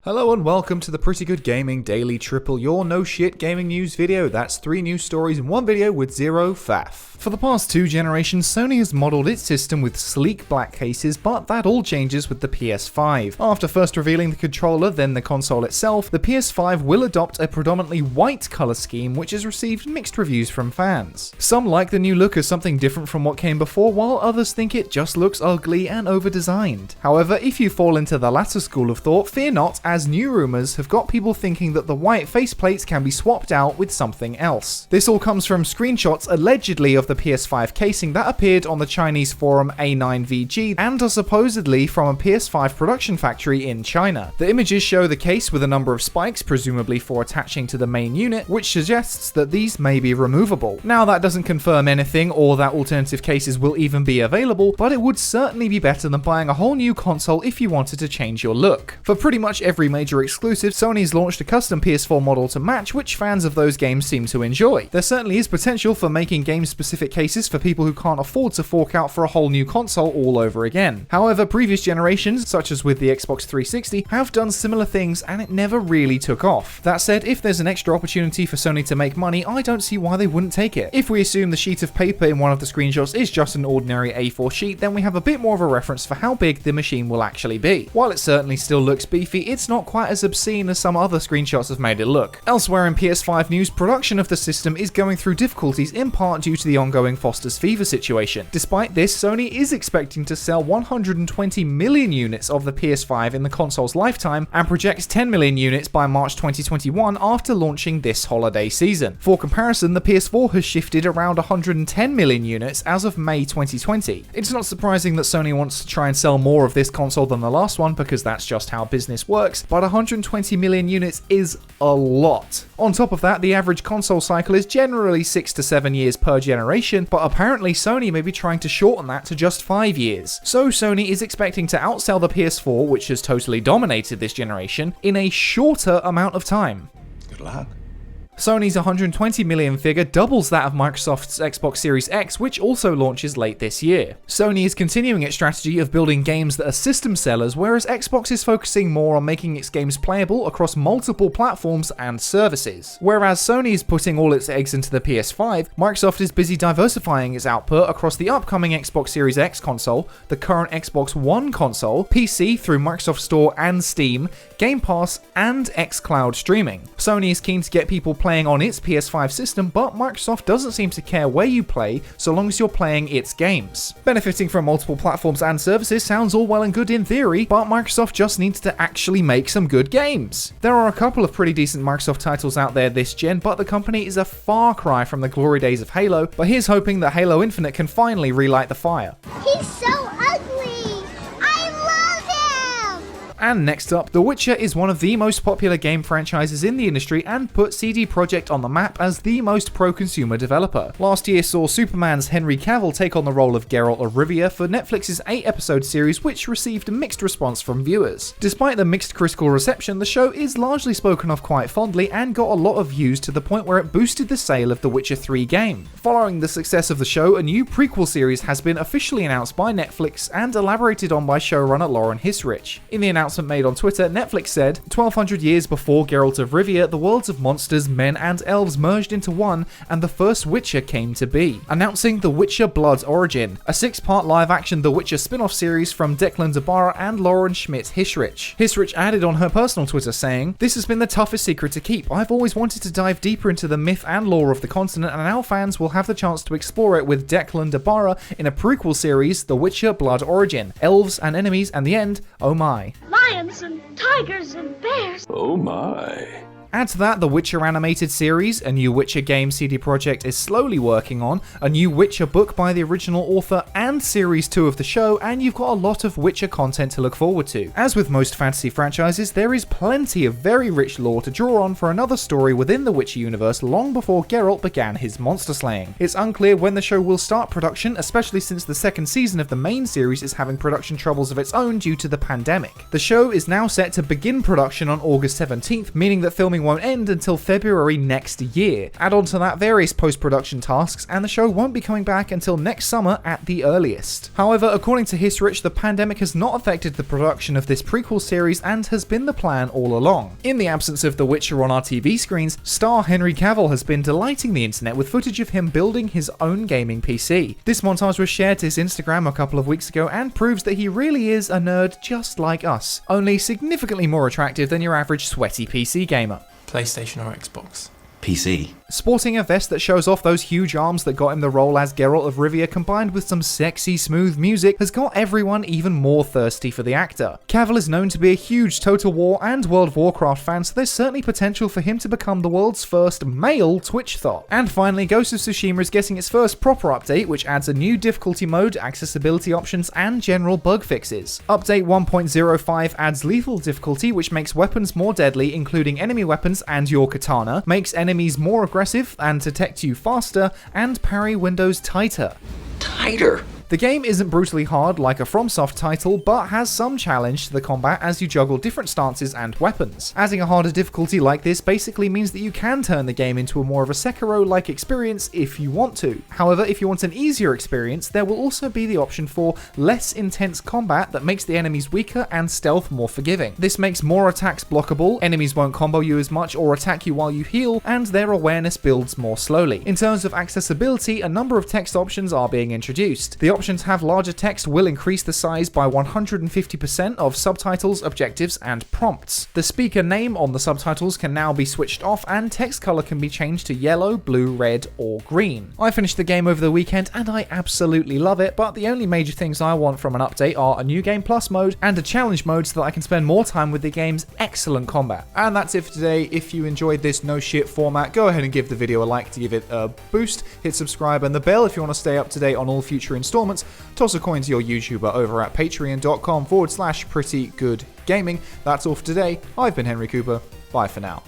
Hello and welcome to the Pretty Good Gaming Daily Triple, your no shit gaming news video. That's 3 news stories in one video with zero faff. For the past 2 generations, Sony has modelled its system with sleek black cases, but that all changes with the PS5. After first revealing the controller, then the console itself, the PS5 will adopt a predominantly white colour scheme which has received mixed reviews from fans. Some like the new look as something different from what came before, while others think it just looks ugly and over-designed. However, if you fall into the latter school of thought, fear not, as new rumours have got people thinking that the white faceplates can be swapped out with something else. This all comes from screenshots allegedly of the PS5 casing that appeared on the Chinese forum A9VG and are supposedly from a PS5 production factory in China. The images show the case with a number of spikes, presumably for attaching to the main unit, which suggests that these may be removable. Now, that doesn't confirm anything or that alternative cases will even be available, but it would certainly be better than buying a whole new console if you wanted to change your look. For pretty much every major exclusive, Sony's launched a custom PS4 model to match, which fans of those games seem to enjoy. There certainly is potential for making game-specific cases for people who can't afford to fork out for a whole new console all over again. However, previous generations, such as with the Xbox 360, have done similar things and it never really took off. That said, if there's an extra opportunity for Sony to make money, I don't see why they wouldn't take it. If we assume the sheet of paper in one of the screenshots is just an ordinary A4 sheet, then we have a bit more of a reference for how big the machine will actually be. While it certainly still looks beefy, it's not quite as obscene as some other screenshots have made it look. Elsewhere in PS5 news, production of the system is going through difficulties in part due to the ongoing Foster's Fever situation. Despite this, Sony is expecting to sell 120 million units of the PS5 in the console's lifetime and projects 10 million units by March 2021 after launching this holiday season. For comparison, the PS4 has shifted around 110 million units as of May 2020. It's not surprising that Sony wants to try and sell more of this console than the last one because that's just how business works, but 120 million units is a lot. On top of that, the average console cycle is generally 6 to 7 years per generation, but apparently Sony may be trying to shorten that to just 5 years. So Sony is expecting to outsell the PS4, which has totally dominated this generation, in a shorter amount of time. Good luck. Sony's 120 million figure doubles that of Microsoft's Xbox Series X, which also launches late this year. Sony is continuing its strategy of building games that are system sellers, whereas Xbox is focusing more on making its games playable across multiple platforms and services. Whereas Sony is putting all its eggs into the PS5, Microsoft is busy diversifying its output across the upcoming Xbox Series X console, the current Xbox One console, PC through Microsoft Store and Steam, Game Pass, and xCloud streaming. Sony is keen to get people playing on its PS5 system, but Microsoft doesn't seem to care where you play so long as you're playing its games. Benefiting from multiple platforms and services sounds all well and good in theory, but Microsoft just needs to actually make some good games. There are a couple of pretty decent Microsoft titles out there this gen, but the company is a far cry from the glory days of Halo, but here's hoping that Halo Infinite can finally relight the fire. He's so ugly! I love him! And next up, The Witcher is one of the most popular game franchises in the industry and put CD Projekt on the map as the most pro-consumer developer. Last year saw Superman's Henry Cavill take on the role of Geralt of Rivia for Netflix's 8-episode series, which received a mixed response from viewers. Despite the mixed critical reception, the show is largely spoken of quite fondly and got a lot of views to the point where it boosted the sale of The Witcher 3 game. Following the success of the show, a new prequel series has been officially announced by Netflix and elaborated on by showrunner Lauren Hissrich. In the announcement made on Twitter, Netflix said, 1200 years before Geralt of Rivia, the worlds of monsters, men and elves merged into one, and the first Witcher came to be. Announcing The Witcher Blood's Origin, a 6-part live-action The Witcher spin-off series from Declan DeBarra and Lauren Schmidt-Hissrich. Hissrich added on her personal Twitter saying, "This has been the toughest secret to keep. I've always wanted to dive deeper into the myth and lore of the continent, and now fans will have the chance to explore it with Declan DeBarra in a prequel series, The Witcher Blood Origin. Elves and enemies and the end, oh my. Lions and tigers and bears. Oh my. Add to that the Witcher animated series, a new Witcher game CD Projekt is slowly working on, a new Witcher book by the original author, and Series 2 of the show, and you've got a lot of Witcher content to look forward to. As with most fantasy franchises, there is plenty of very rich lore to draw on for another story within the Witcher universe long before Geralt began his monster slaying. It's unclear when the show will start production, especially since the second season of the main series is having production troubles of its own due to the pandemic. The show is now set to begin production on August 17th, meaning that filming filming won't end until February next year. Add on to that various post-production tasks, and the show won't be coming back until next summer at the earliest. However, according to Hisrich, the pandemic has not affected the production of this prequel series and has been the plan all along. In the absence of The Witcher on our TV screens, star Henry Cavill has been delighting the internet with footage of him building his own gaming PC. This montage was shared to his Instagram a couple of weeks ago and proves that he really is a nerd just like us, only significantly more attractive than your average sweaty PC gamer. PlayStation or Xbox? PC. Sporting a vest that shows off those huge arms that got him the role as Geralt of Rivia, combined with some sexy, smooth music, has got everyone even more thirsty for the actor. Cavill is known to be a huge Total War and World of Warcraft fan, so there's certainly potential for him to become the world's first male Twitch thought. And finally, Ghost of Tsushima is getting its first proper update, which adds a new difficulty mode, accessibility options, and general bug fixes. Update 1.05 adds lethal difficulty, which makes weapons more deadly, including enemy weapons and your katana, makes enemies more aggressive and detect you faster, and parry windows tighter. Tighter. The game isn't brutally hard like a FromSoft title, but has some challenge to the combat as you juggle different stances and weapons. Adding a harder difficulty like this basically means that you can turn the game into a more of a Sekiro-like experience if you want to. However, if you want an easier experience, there will also be the option for less intense combat that makes the enemies weaker and stealth more forgiving. This makes more attacks blockable, enemies won't combo you as much or attack you while you heal, and their awareness builds more slowly. In terms of accessibility, a number of text options are being introduced. The option to have larger text will increase the size by 150% of subtitles, objectives, and prompts. The speaker name on the subtitles can now be switched off, and text color can be changed to yellow, blue, red, or green. I finished the game over the weekend and I absolutely love it, but the only major things I want from an update are a new Game Plus mode and a challenge mode so that I can spend more time with the game's excellent combat. And that's it for today. If you enjoyed this no shit format, go ahead and give the video a like to give it a boost, hit subscribe and the bell if you want to stay up to date on all future installments. Toss a coin to your YouTuber over at patreon.com/prettygoodgaming. That's all for today. I've been Henry Cooper. Bye for now.